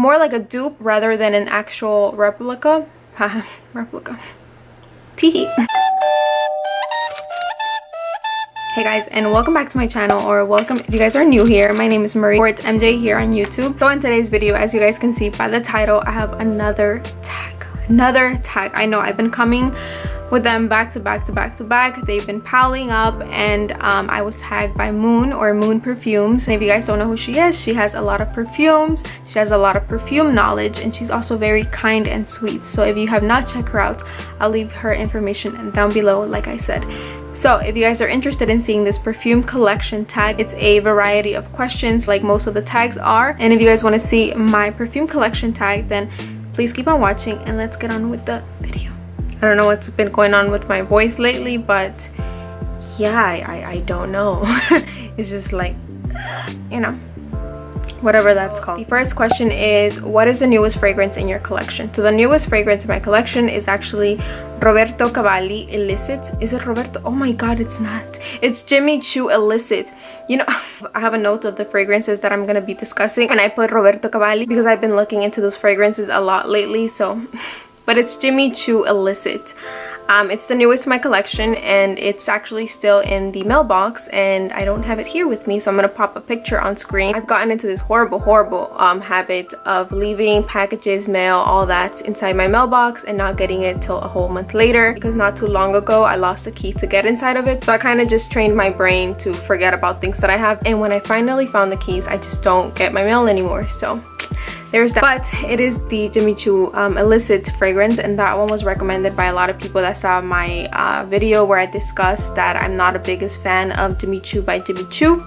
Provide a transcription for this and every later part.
more like a dupe rather than an actual replica. Replica. Teehee. Hey guys, and welcome back to my channel, or welcome if you guys are new here. My name is Marie, or it's MJ here on YouTube. So in today's video, as you guys can see by the title, I have another tag. I know I've been coming with them back to back. They've been piling up, and I was tagged by Moon, or Moon Perfumes. And if you guys don't know who she is, she has a lot of perfumes, she has a lot of perfume knowledge, and she's also very kind and sweet. So if you have not checked her out, I'll leave her information down below, like I said. So if you guys are interested in seeing this perfume collection tag, it's a variety of questions like most of the tags are. And if you guys want to see my perfume collection tag, then please keep on watching, and let's get on with the video. I don't know what's been going on with my voice lately, but yeah, I don't know. It's just like, you know, whatever that's called. The first question is, what is the newest fragrance in your collection? So the newest fragrance in my collection is actually Roberto Cavalli Illicit. Is it Roberto? Oh my god, it's not. It's Jimmy Choo Illicit. You know, I have a note of the fragrances that I'm gonna be discussing, and I put Roberto Cavalli because I've been looking into those fragrances a lot lately, so but it's Jimmy Choo Illicit. It's the newest to my collection, and it's actually still in the mailbox, and I don't have it here with me, so I'm gonna pop a picture on screen. I've gotten into this horrible habit of leaving packages, mail, all that inside my mailbox and not getting it till a whole month later, because not too long ago I lost a key to get inside of it. So I kind of just trained my brain to forget about things that I have, and when I finally found the keys, I just don't get my mail anymore. So there's that. But it is the Jimmy Choo Illicit fragrance, and that one was recommended by a lot of people that saw my video where I discussed that I'm not the biggest fan of Jimmy Choo by Jimmy Choo,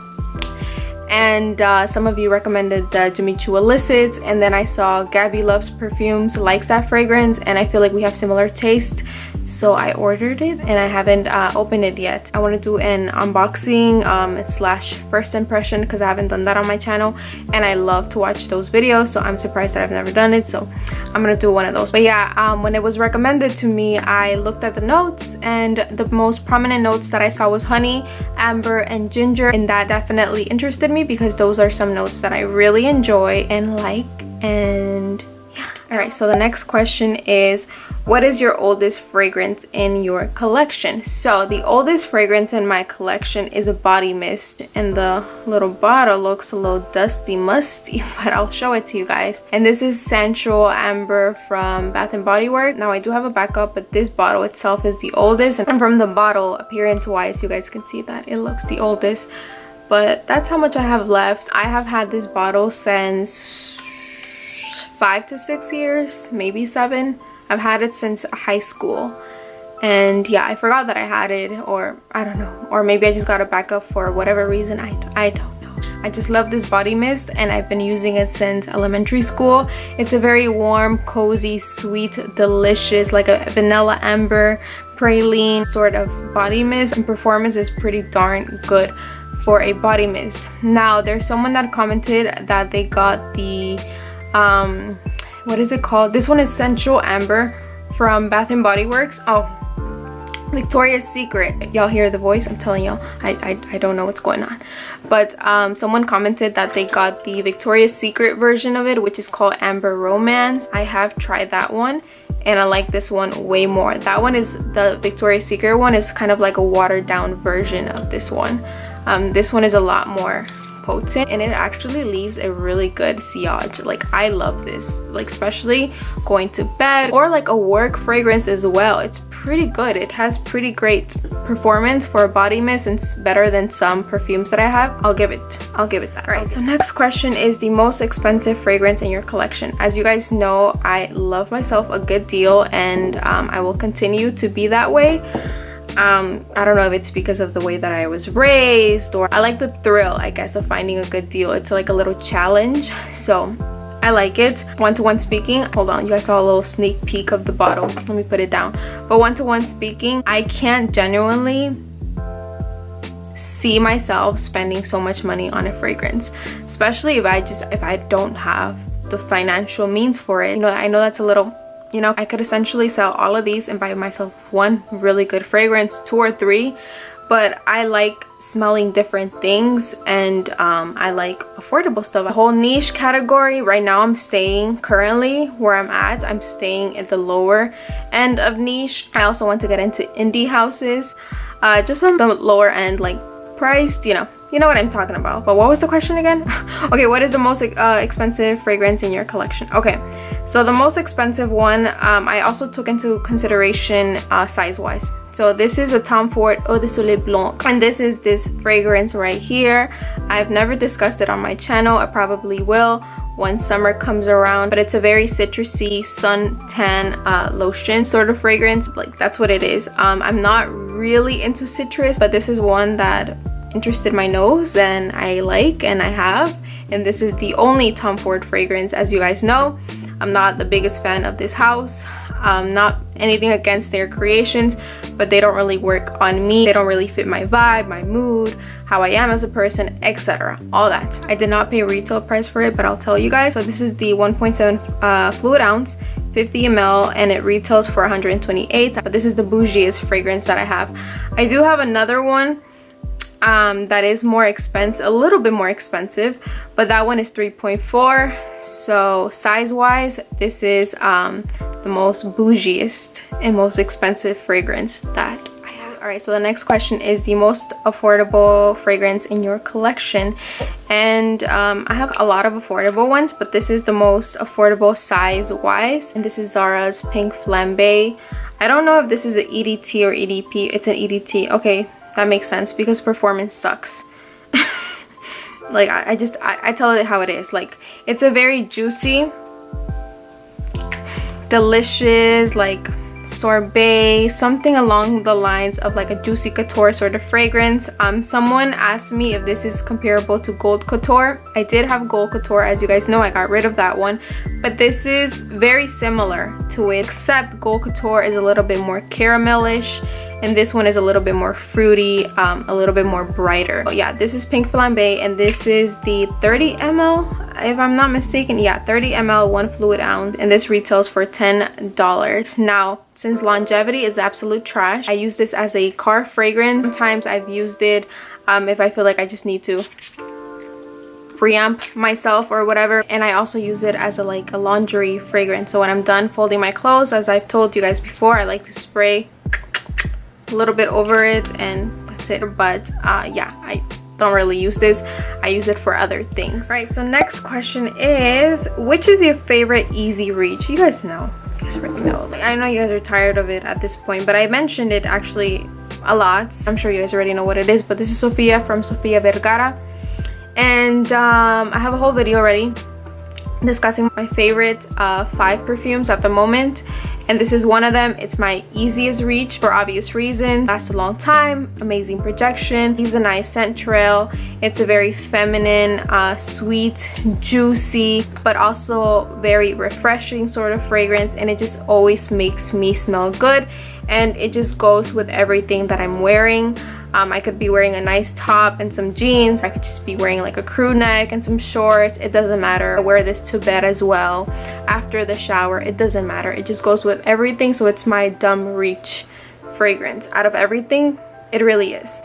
and some of you recommended the Jimmy Choo Illicit, and then I saw Gabby Loves Perfumes likes that fragrance, and I feel like we have similar taste, so I ordered it, and I haven't opened it yet. I want to do an unboxing slash first impression, because I haven't done that on my channel, and I love to watch those videos, so I'm surprised that I've never done it, so I'm gonna do one of those. But yeah, when it was recommended to me, I looked at the notes, and the most prominent notes that I saw was honey, amber, and ginger, and that definitely interested me because those are some notes that I really enjoy and like. And yeah, all right, so the next question is, what is your oldest fragrance in your collection? So the oldest fragrance in my collection is a body mist, and the little bottle looks a little dusty musty, but I'll show it to you guys. And this is Sensual Amber from Bath and Body Works. Now I do have a backup, but this bottle itself is the oldest, and from the bottle appearance wise, you guys can see that it looks the oldest. But that's how much I have left. I have had this bottle since 5 to 6 years, maybe 7. I've had it since high school, and yeah, I forgot that I had it, or I don't know, or maybe I just got it back up for whatever reason. I don't know. I just love this body mist, and I've been using it since elementary school. It's a very warm, cozy, sweet, delicious, like a vanilla amber praline sort of body mist, and performance is pretty darn good for a body mist. Now there's someone that commented that they got the what is it called? This one is Sensual Amber from Bath and Body Works. Oh, Victoria's Secret. Y'all hear the voice? I'm telling y'all, I don't know what's going on. But someone commented that they got the Victoria's Secret version of it, which is called Amber Romance. I have tried that one, and I like this one way more. That one is, the Victoria's Secret one is kind of like a watered down version of this one. This one is a lot more potent, and it actually leaves a really good sillage. Like, I love this, like especially going to bed, or like a work fragrance as well. It's pretty good. It has pretty great performance for a body mist, and it's better than some perfumes that I have. I'll give it that. All right, so next question is the most expensive fragrance in your collection. As you guys know, I love myself a good deal, and I will continue to be that way. I don't know if it's because of the way that I was raised, or I like the thrill, I guess, of finding a good deal. It's like a little challenge, so I like it. One-to-one speaking, hold on, you guys saw a little sneak peek of the bottle. Let me put it down. But one-to-one speaking, I can't genuinely see myself spending so much money on a fragrance, especially if I don't have the financial means for it. You know, I know that's a little, you know, I could essentially sell all of these and buy myself one really good fragrance, 2 or 3, but I like smelling different things, and I like affordable stuff. A whole niche category. Right now I'm staying, currently where I'm at, I'm staying at the lower end of niche. I also want to get into indie houses, just on the lower end, like priced, you know what I'm talking about. But what was the question again? Okay, what is the most expensive fragrance in your collection? Okay, so the most expensive one, I also took into consideration size wise. So this is a Tom Ford Eau de Soleil Blanc, and this is this fragrance right here. I've never discussed it on my channel. I probably will when summer comes around, but it's a very citrusy suntan lotion sort of fragrance. Like, that's what it is. I'm not really into citrus, but this is one that interested my nose and I like and I have, and this is the only Tom Ford fragrance. As you guys know, I'm not the biggest fan of this house. Not anything against their creations, but they don't really work on me. They don't really fit my vibe, my mood, how I am as a person, etc. All that. I did not pay retail price for it, but I'll tell you guys. So this is the 1.7 fluid ounce, 50 ml, and it retails for 128. But this is the bougiest fragrance that I have. I do have another one that is more expensive, a little bit more expensive, but that one is 3.4. So size wise, this is the most bougiest and most expensive fragrance that I have. All right, so the next question is the most affordable fragrance in your collection, and I have a lot of affordable ones, but this is the most affordable size wise, and this is Zara's Pink Flambe. I don't know if this is an EDT or EDP. It's an EDT. Okay, that makes sense because performance sucks. Like, I tell it how it is. Like, it's a very juicy, delicious, like sorbet, something along the lines of like a juicy couture sort of fragrance. Someone asked me if this is comparable to Gold Couture. I did have Gold Couture, as you guys know. I got rid of that one, but this is very similar to it, except Gold Couture is a little bit more caramelish and this one is a little bit more fruity, a little bit more brighter. But yeah, this is Pink Flambe, and this is the 30 ml, if I'm not mistaken. Yeah, 30 ml, 1 fluid ounce, and this retails for $10. Now, since longevity is absolute trash, I use this as a car fragrance. Sometimes I've used it if I feel like I just need to preamp myself or whatever, and I also use it as a laundry fragrance. So when I'm done folding my clothes, as I've told you guys before, I like to spray a little bit over it and that's it. But yeah, I don't really use this. I use it for other things. All right, so next question is, which is your favorite easy reach? You guys know. You guys already know. I know you guys are tired of it at this point, but I mentioned it actually a lot. I'm sure you guys already know what it is, but this is Sofia from Sofia Vergara, and I have a whole video already discussing my favorite 5 perfumes at the moment, and this is one of them. It's my easiest reach for obvious reasons. Lasts a long time, amazing projection, leaves a nice scent trail. It's a very feminine, sweet, juicy, but also very refreshing sort of fragrance, and it just always makes me smell good, and it just goes with everything that I'm wearing. I could be wearing a nice top and some jeans. I could just be wearing like a crew neck and some shorts. It doesn't matter. I wear this to bed as well, after the shower. It doesn't matter. It just goes with everything. So it's my dumb reach fragrance. Out of everything, it really is.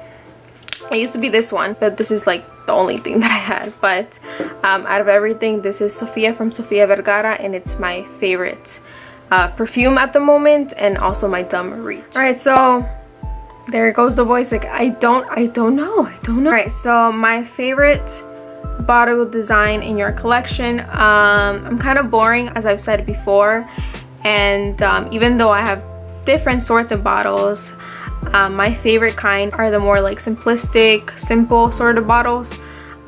It used to be this one, but this is like the only thing that I had. But out of everything, this is Sofia from Sofia Vergara, and it's my favorite perfume at the moment, and also my dumb reach. All right, so there goes the voice. Like, I don't know. All right, so my favorite bottle design in your collection. I'm kind of boring, as I've said before, and even though I have different sorts of bottles, my favorite kind are the more like simplistic, simple sort of bottles.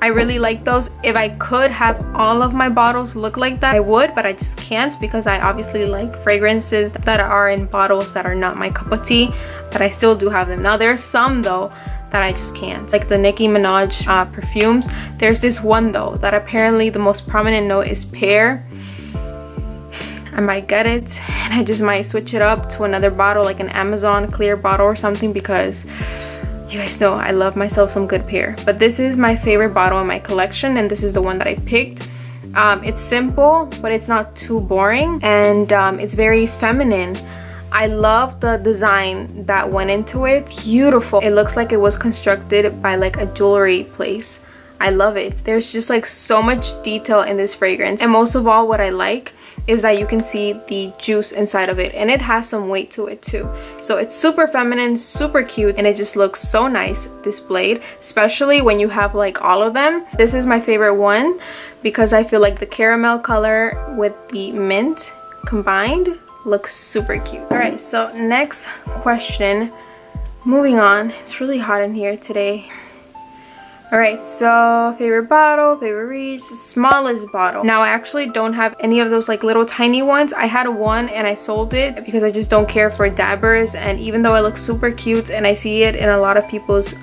I really like those. If I could have all of my bottles look like that, I would, but I just can't, because I obviously like fragrances that are in bottles that are not my cup of tea, but I still do have them. Now there's some though that I just can't, like the Nicki Minaj perfumes. There's this one though that apparently the most prominent note is pear. I might get it, and I just might switch it up to another bottle, like an Amazon clear bottle or something, because you guys know I love myself some good pear. But this is my favorite bottle in my collection, and this is the one that I picked. It's simple, but it's not too boring, and it's very feminine. I love the design that went into it. Beautiful. It looks like it was constructed by like a jewelry place. I love it. There's just like so much detail in this fragrance, and most of all, what I like is that you can see the juice inside of it, and it has some weight to it too. So it's super feminine, super cute, and it just looks so nice displayed, especially when you have like all of them. This is my favorite one because I feel like the caramel color with the mint combined looks super cute. All right, so next question, moving on. It's really hot in here today. All right, so favorite bottle, favorite reach, smallest bottle. Now I actually don't have any of those like little tiny ones. I had one and I sold it because I just don't care for dabbers, and even though it looks super cute and I see it in a lot of people's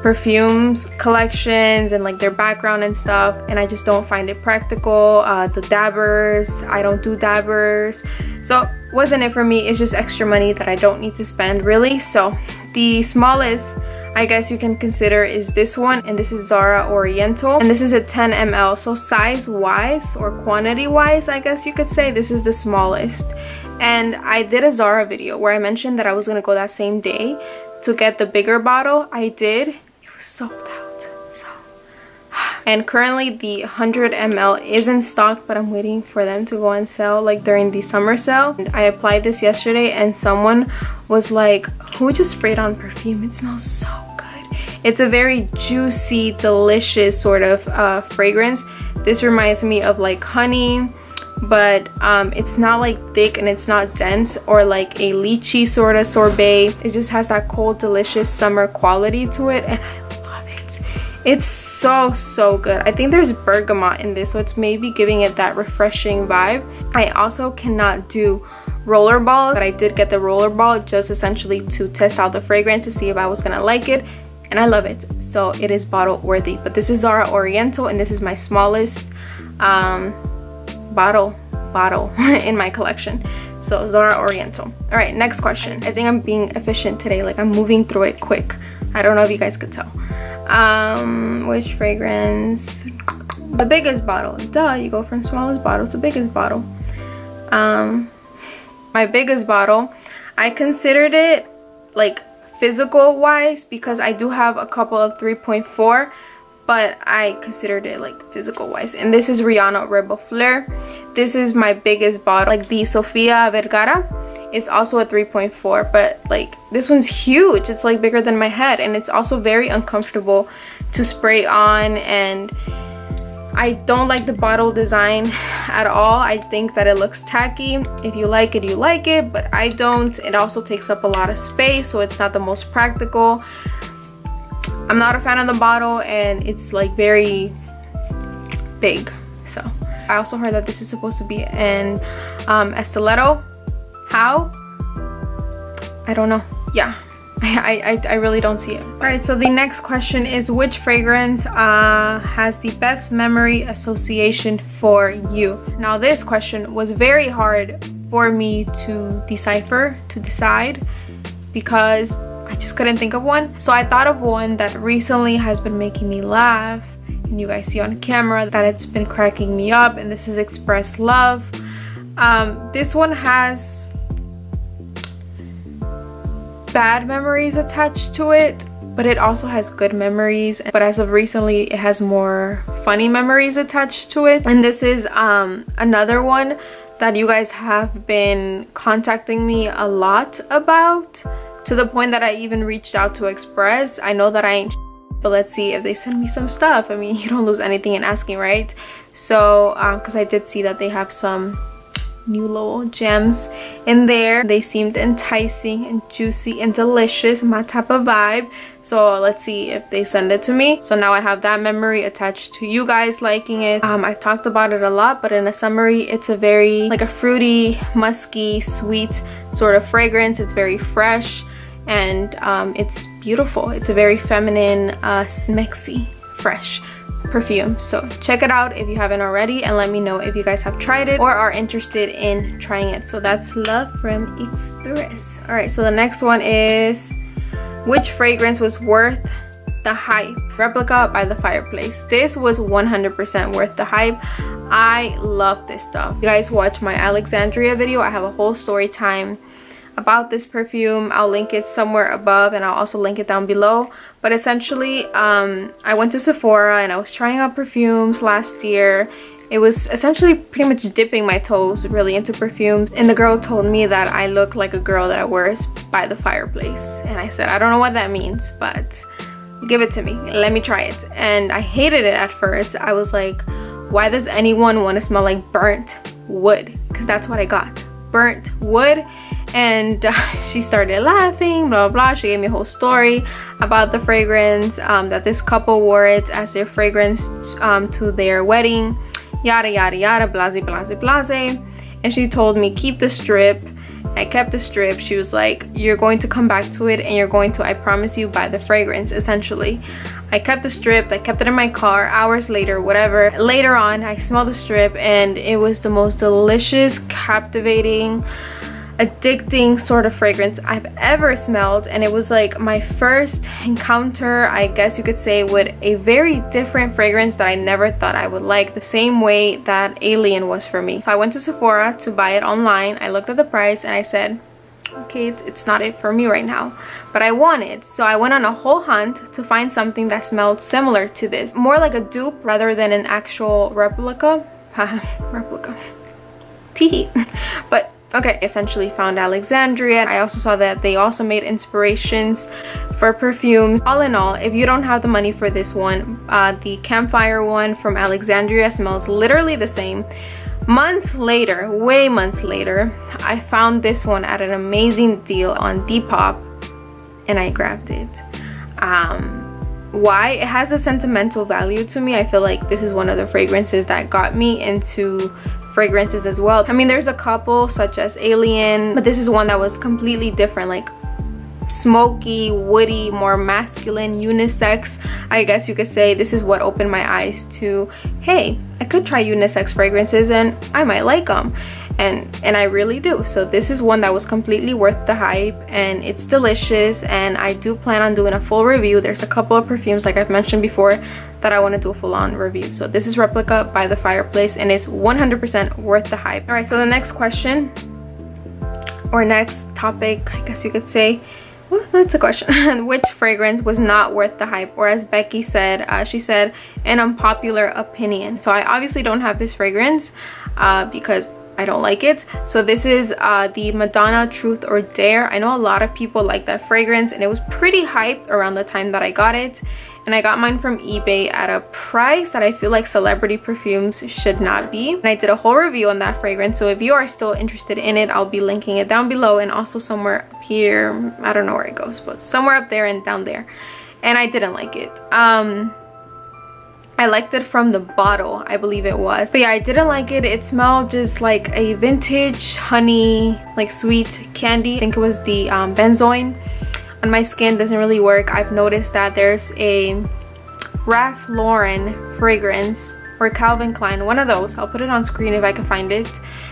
perfumes collections and like their background and stuff, and I just don't find it practical. The dabbers, I don't do dabbers, so wasn't it for me. It's just extra money that I don't need to spend really. So the smallest I guess you can consider is this one, and this is Zara Oriental, and this is a 10 ml. So size wise or quantity wise, I guess you could say this is the smallest. And I did a Zara video where I mentioned that I was gonna go that same day to get the bigger bottle. I did. It was sold out. So, and currently the 100 ml is in stock, but I'm waiting for them to go on sale like during the summer sale. And I applied this yesterday and someone was like, who just sprayed on perfume? It smells so good. It's a very juicy, delicious sort of fragrance. This reminds me of like honey, but it's not like thick and it's not dense or like a lychee sort of sorbet. It just has that cold, delicious summer quality to it, and I love it. It's so good. I think there's bergamot in this, so it's maybe giving it that refreshing vibe. I also cannot do rollerball, but I did get the rollerball just essentially to test out the fragrance to see if I was gonna like it, and I love it. So it is bottle worthy. But this is Zara Oriental, and this is my smallest bottle in my collection. So Zara Oriental. All right, next question. I think I'm being efficient today, like I'm moving through it quick. I don't know if you guys could tell. Which fragrance? The biggest bottle. Duh, you go from smallest bottle to biggest bottle. My biggest bottle, I considered it like physical wise because I do have a couple of 3.4, but I considered it like physical wise. And this is Rihanna Rebel Flare. This is my biggest bottle. Like the Sofia Vergara is also a 3.4, but like this one's huge. It's like bigger than my head, and it's also very uncomfortable to spray on, and I don't like the bottle design at all. I think that it looks tacky. If you like it, you like it, but I don't. It also takes up a lot of space, so it's not the most practical. I'm not a fan of the bottle, and it's like very big. So I also heard that this is supposed to be an Estiletto. How? I don't know. Yeah, I really don't see it. All right, so the next question is, which fragrance has the best memory association for you? Now this question was very hard for me to decide because I just couldn't think of one. So I thought of one that recently has been making me laugh, and you guys see on camera that it's been cracking me up, and this is Express Love. This one has bad memories attached to it, but it also has good memories. But as of recently, it has more funny memories attached to it. And this is another one that you guys have been contacting me a lot about, to the point that I even reached out to Express. I know that I ain't, but let's see if they send me some stuff. I mean, you don't lose anything in asking, right? So because I did see that they have some new little gems in there. They seemed enticing and juicy and delicious, my type of vibe. So let's see if they send it to me. So now I have that memory attached to you guys liking it. I talked about it a lot, but in a summary, it's a very like a fruity, musky, sweet sort of fragrance. It's very fresh, and it's beautiful. It's a very feminine, smexy, fresh perfume. So check it out if you haven't already, and let me know if you guys have tried it or are interested in trying it. So that's Love from Express. All right, so the next one is, which fragrance was worth the hype? Replica by the Fireplace. This was 100% worth the hype. I love this stuff. You guys watch my Alexandria video. I have a whole story time about this perfume. I'll link it somewhere above and I'll also link it down below. But essentially, I went to Sephora and I was trying out perfumes last year. It was essentially pretty much dipping my toes really into perfumes, and the girl told me that I look like a girl that wears by the fireplace, and I said, I don't know what that means, but give it to me, let me try it. And I hated it at first. I was like, why does anyone want to smell like burnt wood? Because that's what I got, burnt wood. And she started laughing, blah blah. She gave me a whole story about the fragrance, that this couple wore it as their fragrance to their wedding, yada yada yada, blase blase blase. And she told me, keep the strip. I kept the strip. She was like, you're going to come back to it and you're going to, I promise you, buy the fragrance. Essentially, I kept the strip. I kept it in my car. Hours later, whatever, later on, I smelled the strip and it was the most delicious, captivating, addicting sort of fragrance I've ever smelled. And it was like my first encounter, I guess you could say, with a very different fragrance that I never thought I would like, the same way that Alien was for me. So I went to Sephora to buy it online. I looked at the price and I said, okay, it's not it for me right now, but I want it. So I went on a whole hunt to find something that smelled similar to this, more like a dupe rather than an actual replica. Replica. Tee. But okay, essentially found Alexandria. I also saw that they also made inspirations for perfumes. All in all, if you don't have the money for this one, the Campfire one from Alexandria smells literally the same. Months later, way months later, I found this one at an amazing deal on Depop and I grabbed it. Why? It has a sentimental value to me. I feel like this is one of the fragrances that got me into fragrances as well. I mean, there's a couple such as Alien, but this is one that was completely different, like smoky, woody, more masculine, unisex. I guess you could say this is what opened my eyes to, hey, I could try unisex fragrances and I might like them, and I really do. So this is one that was completely worth the hype and it's delicious, and I do plan on doing a full review. There's a couple of perfumes, like I've mentioned before, that I want to do a full-on review. So this is Replica by the Fireplace and it's 100% worth the hype. All right, so the next question, or next topic, I guess you could say, well, that's a question. Which fragrance was not worth the hype? Or as Becky said, she said, an unpopular opinion. So I obviously don't have this fragrance because I don't like it. So this is the Madonna Truth or Dare. I know a lot of people like that fragrance and it was pretty hyped around the time that I got it. And I got mine from eBay at a price that I feel like celebrity perfumes should not be. And I did a whole review on that fragrance. So if you are still interested in it, I'll be linking it down below and also somewhere up here. I don't know where it goes, but somewhere up there and down there. And I didn't like it. I liked it from the bottle, I believe it was. But yeah, I didn't like it. It smelled just like a vintage honey, like sweet candy. I think it was the benzoin. On my skin doesn't really work. I've noticed that there's a Ralph Lauren fragrance or Calvin Klein, one of those, I'll put it on screen if I can find it,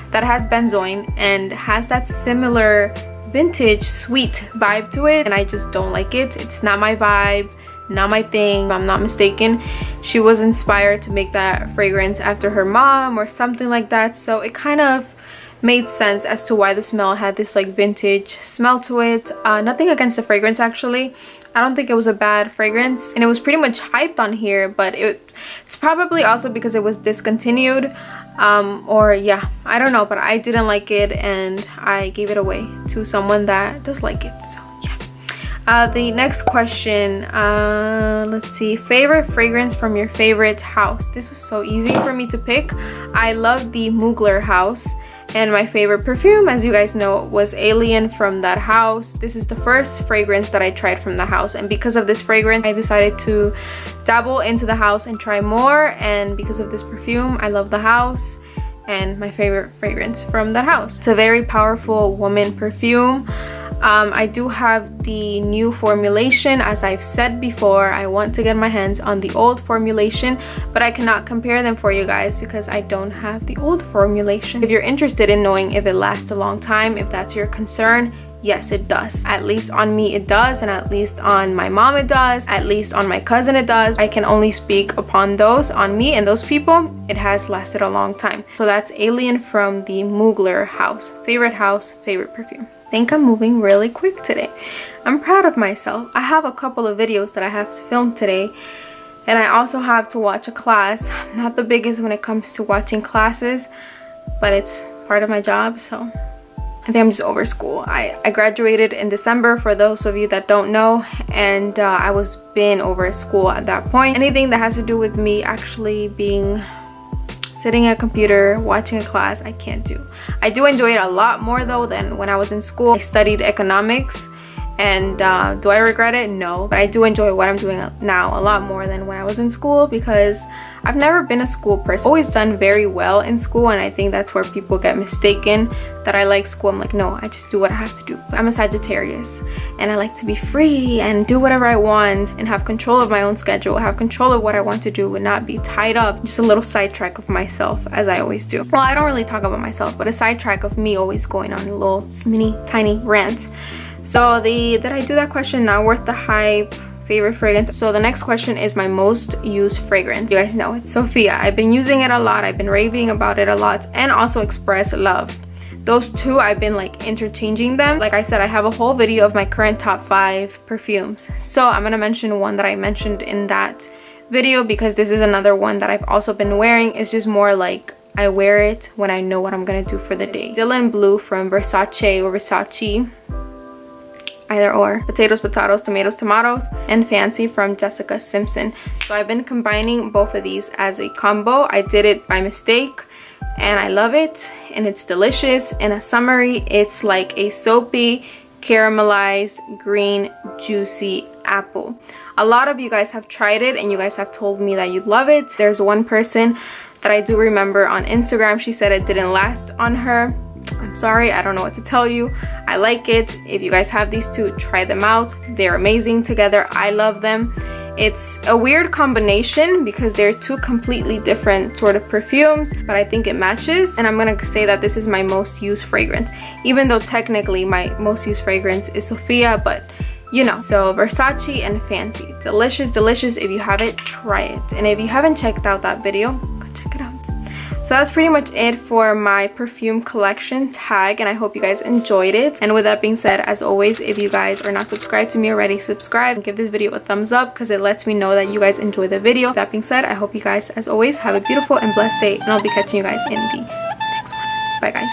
that has benzoin and has that similar vintage sweet vibe to it, and I just don't like it. It's not my vibe, not my thing. If I'm not mistaken, she was inspired to make that fragrance after her mom or something like that, so it kind of made sense as to why the smell had this like vintage smell to it. Nothing against the fragrance actually. I don't think it was a bad fragrance and it was pretty much hyped on here, but it's probably also because it was discontinued, or yeah, I don't know, but I didn't like it and I gave it away to someone that does like it. So yeah. The next question, let's see, favorite fragrance from your favorite house. This was so easy for me to pick. I love the Mugler house. And my favorite perfume, as you guys know, was Alien from that house. This is the first fragrance that I tried from the house, and because of this fragrance I decided to dabble into the house and try more, and because of this perfume I love the house and my favorite fragrance from that house. It's a very powerful woman perfume. I do have the new formulation. As I've said before, I want to get my hands on the old formulation, but I cannot compare them for you guys because I don't have the old formulation. If you're interested in knowing if it lasts a long time, if that's your concern, Yes, it does. At least on me it does, and at least on my mom it does, at least on my cousin it does. I can only speak upon those. On me and those people, it has lasted a long time. So that's Alien from the Mugler house. Favorite perfume. I think I'm moving really quick today. I'm proud of myself. I have a couple of videos that I have to film today, and I also have to watch a class. I'm not the biggest when it comes to watching classes, but it's part of my job, so I think I'm just over school. I graduated in December, for those of you that don't know, and I was been over school at that point. Anything that has to do with me actually being sitting at a computer watching a class, I can't do. I do enjoy it a lot more though than when I was in school. I studied economics, and do I regret it? No, but I do enjoy what I'm doing now a lot more than when I was in school, because I've never been a school person. I've always done very well in school, and I think that's where people get mistaken that I like school. I'm like, no, I just do what I have to do. I'm a Sagittarius, and I like to be free and do whatever I want and have control of my own schedule, have control of what I want to do and not be tied up. Just a little sidetrack of myself, as I always do. Well, I don't really talk about myself, but a sidetrack of me always going on little mini tiny rants. So did I do that question? Not worth the hype. Favorite fragrance. So the next question is my most used fragrance. You guys know it's Sophia. I've been using it a lot. I've been raving about it a lot, and also Express Love. Those two, I've been like interchanging them. Like I said, I have a whole video of my current top 5 perfumes. So I'm gonna mention one that I mentioned in that video, because this is another one that I've also been wearing. It's just more like I wear it when I know what I'm gonna do for the day. Dylan Blue from Versace or Versace, either or. Potatoes, potatoes, tomatoes, tomatoes, and Fancy from Jessica Simpson. So I've been combining both of these as a combo. I did it by mistake, and I love it, and it's delicious. In a summary, it's like a soapy, caramelized, green, juicy apple. A lot of you guys have tried it, and you guys have told me that you love it. There's one person that I do remember on Instagram. She said it didn't last on her. I'm sorry, I don't know what to tell you. I like it. If you guys have these two, try them out. They're amazing together. I love them. It's a weird combination because they're two completely different sort of perfumes, but I think it matches. And I'm gonna say that this is my most used fragrance, even though technically my most used fragrance is Sophia, but you know. So Versace and Fancy. Delicious, delicious. If you haven't, try it. And if you haven't checked out that video, go check it out. So that's pretty much it for my perfume collection tag, and I hope you guys enjoyed it. And with that being said, as always, if you guys are not subscribed to me already, subscribe and give this video a thumbs up, because it lets me know that you guys enjoy the video. With that being said, I hope you guys, as always, have a beautiful and blessed day, and I'll be catching you guys in the next one. Bye guys.